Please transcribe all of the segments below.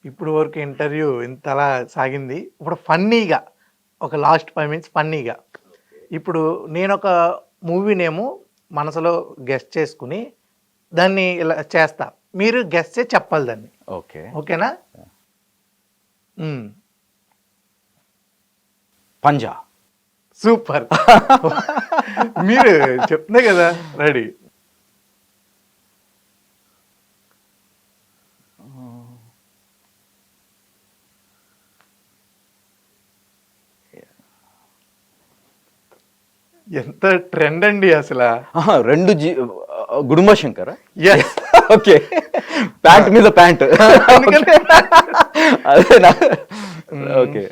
ఇప్పుడు వరకు ఇంటర్వ్యూ ఇంతలా సాగింది. ఇప్పుడు ఫన్నీగా ఒక లాస్ట్ 5 మినిట్స్ ఫన్నీగా. ఇప్పుడు నేనొక మూవీ నేము మనసులో గెస్ చేసుకొని దాన్ని ఇలా చేస్తా. మీరు గెస్ చేసి చెప్పాలి దాన్ని. ఓకే. ఓకేనా? పంజా. సూపర్. మీరు చెప్తున్నా కదా రెడీ. ఎంత ట్రెండ్ అండి అసలు. రెండు Gudumba Shankar. Yes. Okay. Pant మీద ప్యాంట్. అదేనా? ఓకే.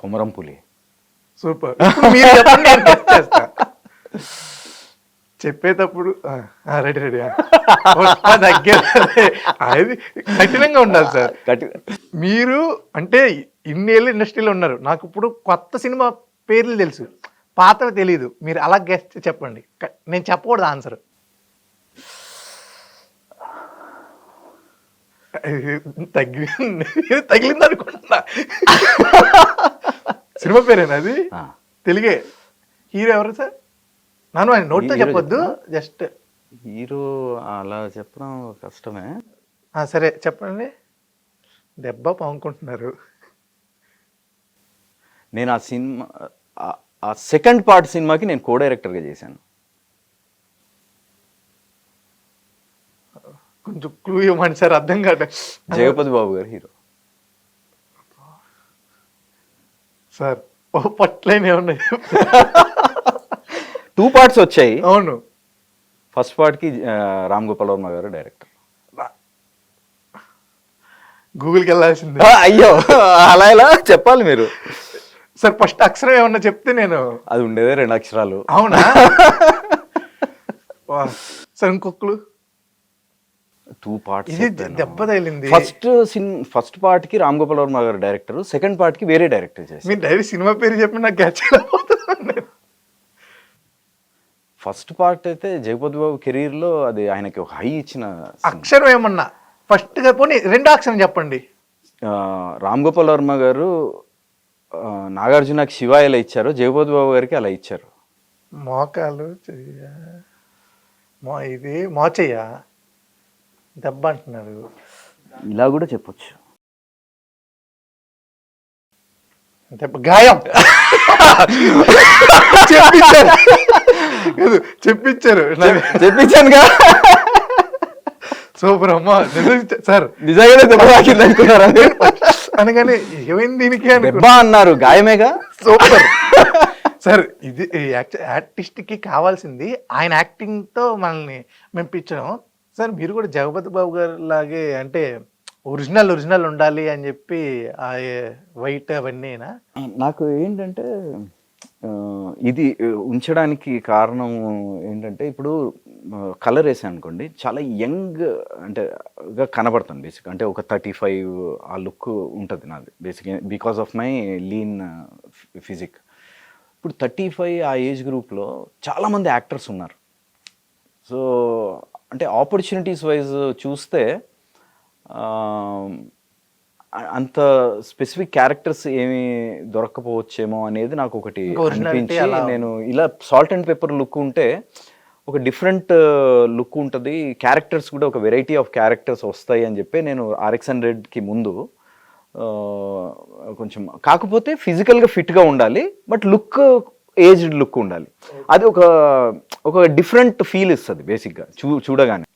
కొమరం పులి. సూపర్. మీరు చెప్పండి, నేను guess చేస్తా. చెప్పేటప్పుడు రెడీ రెడీ దగ్గర అది కఠినంగా ఉండాలి సార్. మీరు అంటే ఇన్నేళ్ళు ఇండస్ట్రీలో ఉన్నారు, నాకు ఇప్పుడు కొత్త సినిమా పేర్లు తెలుసు, పాతవి తెలియదు. మీరు అలా గెస్ట్ చెప్పండి, నేను చెప్పకూడదు ఆన్సర్. తగిలింది అనుకుంటున్నా. సినిమా పేరేనా అది? తెలుగే. హీరో ఎవరు సార్? నన్ను ఆయన నోట్తో చెప్పొద్దు, జస్ట్ హీరో అలా చెప్పడం కష్టమే. సరే చెప్పండి. దెబ్బ పాముకుంటున్నారు. నేను ఆ సినిమా ఆ సెకండ్ పార్ట్ సినిమాకి నేను కో డైరెక్టర్గా చేశాను. కొంచెం క్లూ ఇవ్వమండి సార్, అర్థం కాదు. జగపతి బాబు గారు హీరో. సార్ ఓ పట్లైన ఏమన్నా 2 పార్ట్స్ వచ్చాయి. అవును. ఫస్ట్ పార్ట్కి రామ్ గోపాల్ వర్మ గారు డైరెక్టర్. గూగుల్కి వెళ్ళాల్సింది. అయ్యో అలా ఎలా చెప్పాలి మీరు సార్? ఫస్ట్ అక్షరం ఏమన్నా చెప్తే నేను. అది ఉండేదే 2 అక్షరాలు. అవునా? సార్ ఇంకొకరు. 2 పార్ట్స్. ఇది దెబ్బ తగిలింది. ఫస్ట్ పార్ట్ కి రామ్ గోపాల్ వర్మ గారు డైరెక్టర్, సెకండ్ పార్ట్ కి వేరే డైరెక్టర్ చేశారు. మీరు డైరెక్ట్ సినిమా పేరు చెప్పి నాకు గచ్చలేకపోతున్నాను. ఫస్ట్ పార్ట్ అయితే జగపతి బాబు కెరీర్ లో అది ఆయనకి ఒక హై ఇచ్చిన అక్షరం ఏమన్నా ఫస్ట్ గా పోనీ 2 అక్షరం చెప్పండి. రామ్ గోపాల్ వర్మ గారు నాగార్జునకి శివ ఎలా ఇచ్చారో జగపతి బాబు గారికి అలా ఇచ్చారు. మోకాలు ఇది మోచయ్య దెబ్బ అంటున్నారు. ఇలా కూడా చెప్పొచ్చు. దెబ్బ గాయం. చెప్పించానుగా. సూపర్ అమ్మా. సార్ నిజంగానే దెబ్బ తాకింది అనుకున్నారా అనగానే ఏమైంది దీనికి దెబ్బ అన్నారు, గాయమేగా. Super sir. ఇది ఆర్టిస్ట్ కి కావాల్సింది ఆయన యాక్టింగ్ తో మనల్ని మెప్పించడం. సార్ మీరు కూడా జగపతి బాబు గారు లాగే అంటే ఒరిజినల్ ఉండాలి అని చెప్పి ఆ వైట్ అవన్నీనా? నాకు ఏంటంటే ఇది ఉంచడానికి కారణం ఏంటంటే, ఇప్పుడు కలర్ వేసాను అనుకోండి, చాలా యంగ్ అంటే కనబడుతుంది బేసిక్. అంటే ఒక 35 ఆ లుక్ ఉంటుంది నాది basic, because of my lean physique. ఇప్పుడు 35 ఆ ఏజ్ గ్రూప్లో చాలామంది యాక్టర్స్ ఉన్నారు. సో అంటే ఆపర్చునిటీస్ వైజ్ చూస్తే అంత స్పెసిఫిక్ క్యారెక్టర్స్ ఏమి దొరక్కపోవచ్చేమో అనేది నాకు ఒకటి అనిపించి, నేను ఇలా సాల్ట్ అండ్ పెప్పర్ లుక్ ఉంటే ఒక డిఫరెంట్ లుక్ ఉంటుంది, క్యారెక్టర్స్ కూడా ఒక వెరైటీ ఆఫ్ క్యారెక్టర్స్ వస్తాయి అని చెప్పి నేను RX100కి ముందు కొంచెం, కాకపోతే ఫిజికల్గా ఫిట్గా ఉండాలి, బట్ లుక్ ఏజ్డ్ లుక్ ఉండాలి. అది ఒక డిఫరెంట్ ఫీల్ ఇస్తుంది బేసిక్గా చూడగానే.